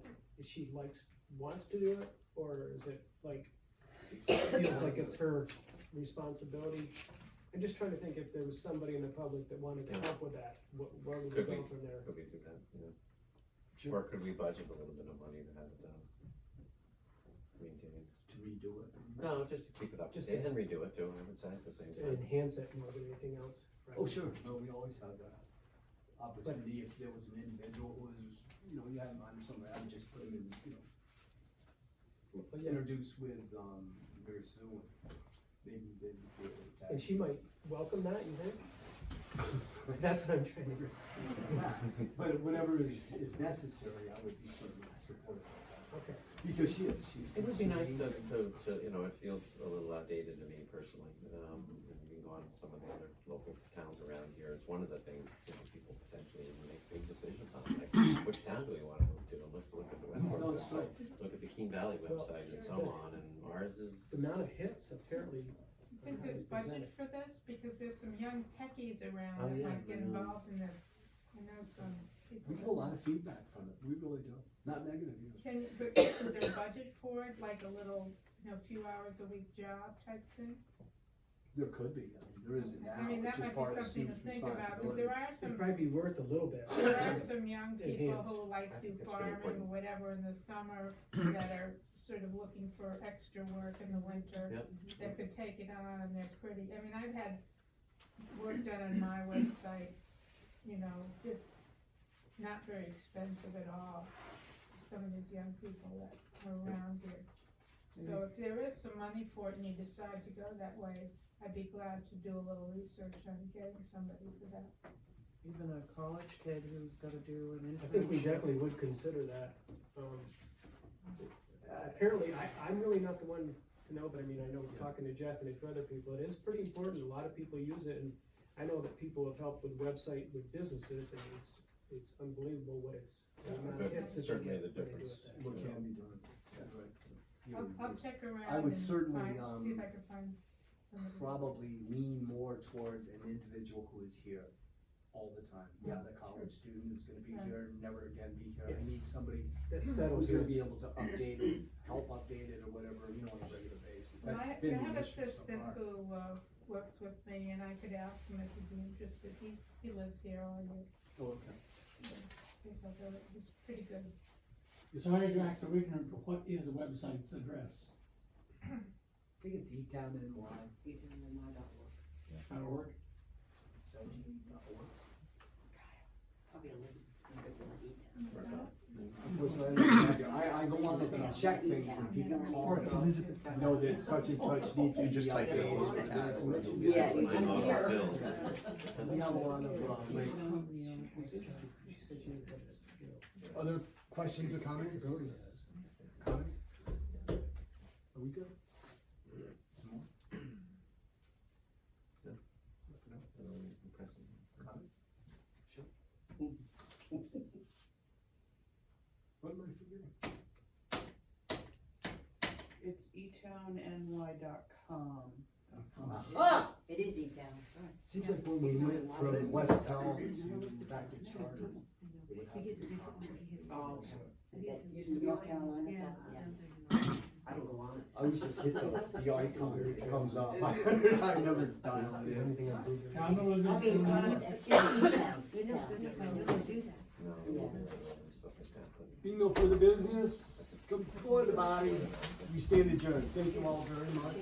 she wants to do it, or is it like, feels like it's her responsibility? I'm just trying to think if there was somebody in the public that wanted to help with that, where would we Could go we? from there? Could we do that, Or could we budget a little bit of money to have it done? Maintained? To redo it. No, just to keep it up to Just date to- and redo it too, I would say at the same To time. enhance it more than anything else. right? Oh, sure, no, we always have that opportunity, if there was an individual who was, you had in mind or something, I would just put them in, But yeah, introduce with, Mary Sue, maybe they'd be able to. and she might welcome that, you think? That's what I'm trying to. But whatever is necessary, I would be certainly supportive of that, Okay. because she's. It would be nice to, it feels a little outdated to me personally, and you can go on some of the other local towns around here, it's one of the things, people potentially make big decisions on, like, which town do we wanna move to, and let's look at the Westport No, it's website, look at the Keene Valley website and so on, and ours is. The amount of hits apparently. I think there's budget for this, because there's some young techies around Oh, that yeah, might get I know. involved in this. I know some people. We get a lot of feedback from it, we really do, not negative either. But is there a budget for it, like a little, few hours a week job type thing? There could be, there isn't now, I mean, it's that just might part be of something to Sue's think about, because responsibility. there are It'd some, probably be worth a little bit. there are some young people Enhanced. who like I to think that's very farming important. or whatever in the summer, that are sort of looking for extra work in the winter. Yep. That could take it on, and they're pretty, I mean, I've had work done on my website, just not very expensive at all, some of these young people that are around here. So if there is some money for it and you decide to go that way, I'd be glad to do a little research on getting somebody for that. Even a college kid who's gotta do an internship. I think we definitely would consider that. Apparently, I'm really not the one to know, but I mean, I know talking to Jeff and his other people, it is pretty important, a lot of people use it, and I know that people have helped with website with businesses, and it's unbelievable what it's, the amount of hits that they Certainly get the when they do difference. it. What can be done, that's right. I'll check around I would and certainly, see if I can find somebody. probably lean more towards an individual who is here all the time. Yeah, the college student who's gonna be Right. here, never again be here, I need somebody That's who's settled gonna in. be able to update it, help update it or whatever, on a regular basis, Well, that's I been have the an issue so assistant far. who, works with me, and I could ask him if he'd be interested, he lives here all year, Oh, okay. so, see if I'll go, he's pretty good. Sorry to ask the ignorant, but what is the website's address? I think it's etown.ny. That'll work. Probably Elizabeth. Unfortunately, I go on it to check things when people call me, know that such and such needs to be Just type it all over updated. Yeah. My mother feels. We have a lot of, other questions or comments? Comments? Are we good? Some more? Impressive. Comments? Sure. What am I forgetting? It's etownny.com. Ah, it is E-Town. Seems like when we went from Westtown to back to Charter. Oh, That used to be North Carolina. I don't go on it. I was just hit the icon, it comes up. I never dial it in. Town of I mean, Elizabethtown. E-Town, E-Town. No, Yeah. stuff like that, but. Being no further business, come before the body, we stand adjourned. Thank you all very much.